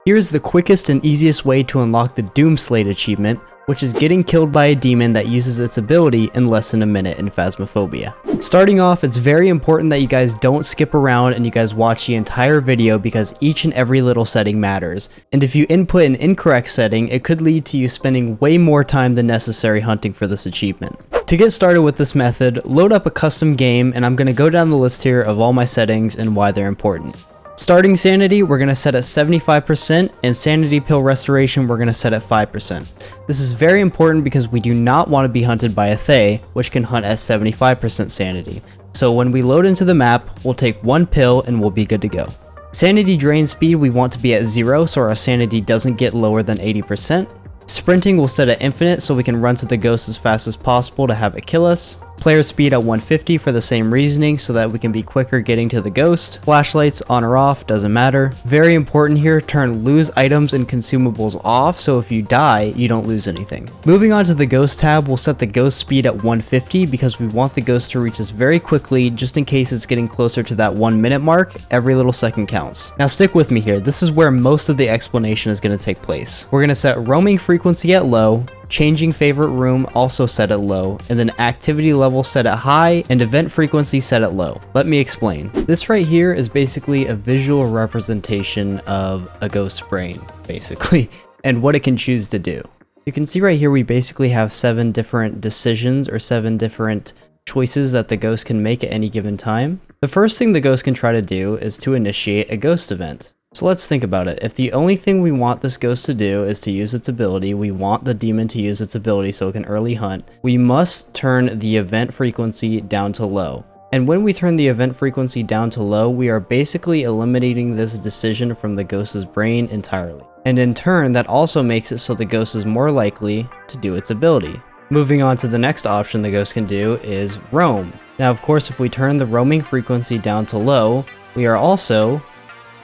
Here's the quickest and easiest way to unlock the Doom Slate achievement, which is getting killed by a demon that uses its ability in less than a minute in Phasmophobia. Starting off, it's very important that you guys don't skip around and you guys watch the entire video because each and every little setting matters. And if you input an incorrect setting, it could lead to you spending way more time than necessary hunting for this achievement. To get started with this method, load up a custom game, and I'm going to go down the list here of all my settings and why they're important. Starting sanity, we're going to set at 75%, and sanity pill restoration, we're going to set at 5%. This is very important because we do not want to be hunted by a Thay, which can hunt at 75% sanity. So when we load into the map, we'll take one pill and we'll be good to go. Sanity drain speed, we want to be at 0 so our sanity doesn't get lower than 80%. Sprinting we'll set at infinite so we can run to the ghost as fast as possible to have it kill us. Player speed at 150 for the same reasoning so that we can be quicker getting to the ghost. Flashlights on or off, doesn't matter. Very important here, turn lose items and consumables off so if you die, you don't lose anything. Moving on to the ghost tab, we'll set the ghost speed at 150 because we want the ghost to reach us very quickly just in case it's getting closer to that 1 minute mark. Every little second counts. Now stick with me here, this is where most of the explanation is going to take place. We're going to set roaming frequency at low, changing favorite room also set at low, and then activity level set at high, and event frequency set at low. Let me explain. This right here is basically a visual representation of a ghost's brain, basically, and what it can choose to do. You can see right here we basically have 7 different decisions or 7 different choices that the ghost can make at any given time. The first thing the ghost can try to do is to initiate a ghost event. So let's think about it. If the only thing we want this ghost to do is to use its ability, we want the demon to use its ability so it can early hunt, we must turn the event frequency down to low. And when we turn the event frequency down to low, we are basically eliminating this decision from the ghost's brain entirely. And in turn, that also makes it so the ghost is more likely to do its ability. Moving on to the next option the ghost can do is roam. Now, of course, if we turn the roaming frequency down to low, we are also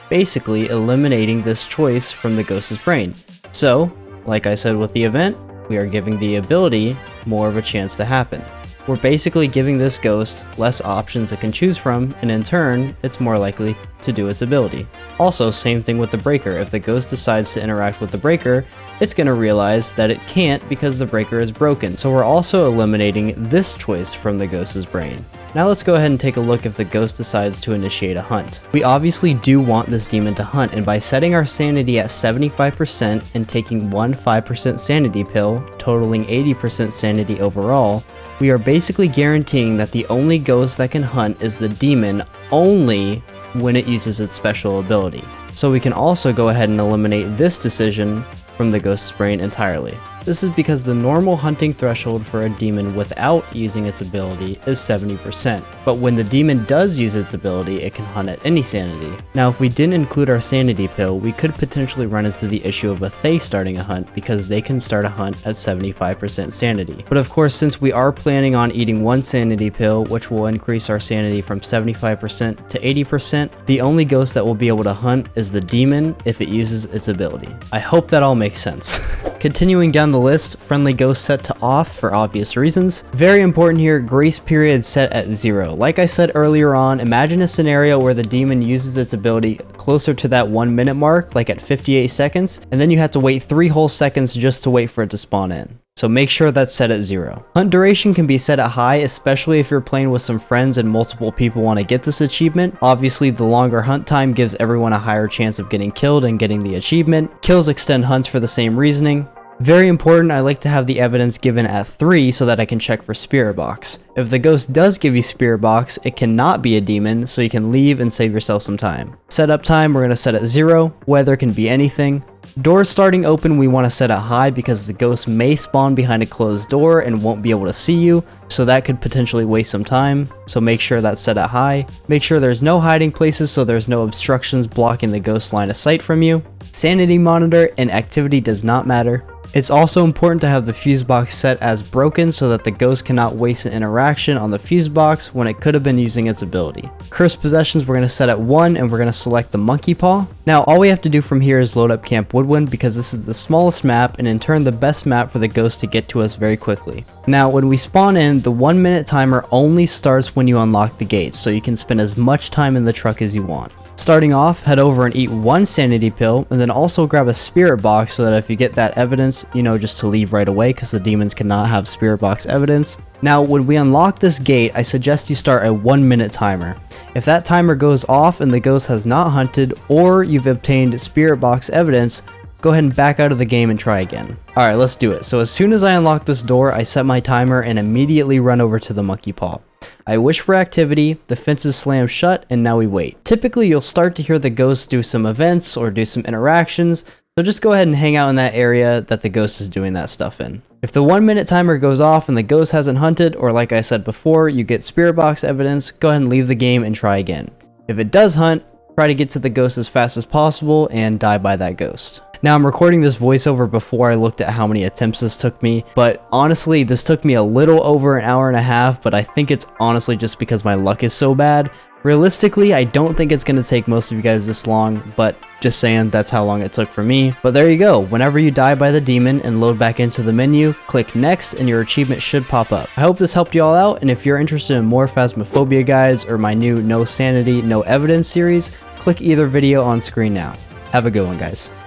basically eliminating this choice from the ghost's brain. So, like I said with the event, we are giving the ability more of a chance to happen. We're basically giving this ghost less options it can choose from, and in turn, it's more likely to do its ability. Also, same thing with the breaker. If the ghost decides to interact with the breaker, it's going to realize that it can't because the breaker is broken. So we're also eliminating this choice from the ghost's brain. Now let's go ahead and take a look if the ghost decides to initiate a hunt. We obviously do want this demon to hunt, and by setting our sanity at 75% and taking one 5% sanity pill, totaling 80% sanity overall, we are basically guaranteeing that the only ghost that can hunt is the demon only when it uses its special ability. So we can also go ahead and eliminate this decision from the ghost's brain entirely. This is because the normal hunting threshold for a demon without using its ability is 70%, but when the demon does use its ability, it can hunt at any sanity. Now, if we didn't include our sanity pill, we could potentially run into the issue of a Thay starting a hunt because they can start a hunt at 75% sanity. But of course, since we are planning on eating one sanity pill, which will increase our sanity from 75% to 80%, the only ghost that will be able to hunt is the demon if it uses its ability. I hope that all makes sense. Continuing down the list, friendly ghost set to off for obvious reasons. Very important here, grace period set at 0. Like I said earlier on, imagine a scenario where the demon uses its ability closer to that 1 minute mark, like at 58 seconds, and then you have to wait 3 whole seconds just to wait for it to spawn in. So make sure that's set at 0. Hunt duration can be set at high, especially if you're playing with some friends and multiple people want to get this achievement. Obviously, the longer hunt time gives everyone a higher chance of getting killed and getting the achievement. Kills extend hunts for the same reasoning. Very important, I like to have the evidence given at 3 so that I can check for spirit box. If the ghost does give you spirit box, it cannot be a demon, so you can leave and save yourself some time. Setup time, we're going to set at 0. Weather can be anything. Doors starting open, we want to set at high because the ghost may spawn behind a closed door and won't be able to see you, so that could potentially waste some time, so make sure that's set at high. Make sure there's no hiding places so there's no obstructions blocking the ghost line of sight from you. Sanity monitor and activity does not matter. It's also important to have the fuse box set as broken so that the ghost cannot waste an interaction on the fuse box when it could have been using its ability. Cursed possessions we're going to set at 1 and we're going to select the monkey paw. Now all we have to do from here is load up Camp Woodwind because this is the smallest map and in turn the best map for the ghost to get to us very quickly. Now when we spawn in, the 1 minute timer only starts when you unlock the gates, so you can spend as much time in the truck as you want. Starting off, head over and eat 1 sanity pill, and then also grab a spirit box so that if you get that evidence, you know, just to leave right away because the demons cannot have spirit box evidence. Now, when we unlock this gate, I suggest you start a 1-minute timer. If that timer goes off and the ghost has not hunted, or you've obtained spirit box evidence, go ahead and back out of the game and try again. Alright, let's do it. So as soon as I unlock this door, I set my timer and immediately run over to the monkey paw. I wish for activity, the fences slam shut, and now we wait. Typically, you'll start to hear the ghost do some events or do some interactions, so just go ahead and hang out in that area that the ghost is doing that stuff in. If the 1-minute timer goes off and the ghost hasn't hunted, or like I said before, you get spirit box evidence, go ahead and leave the game and try again. If it does hunt, try to get to the ghost as fast as possible and die by that ghost. Now, I'm recording this voiceover before I looked at how many attempts this took me, but honestly, this took me a little over an hour and a half, but I think it's honestly just because my luck is so bad. Realistically, I don't think it's going to take most of you guys this long, but just saying, that's how long it took for me. But there you go, whenever you die by the demon and load back into the menu, click next and your achievement should pop up. I hope this helped you all out, and if you're interested in more Phasmophobia guides or my new No Sanity, No Evidence series, click either video on screen now. Have a good one, guys.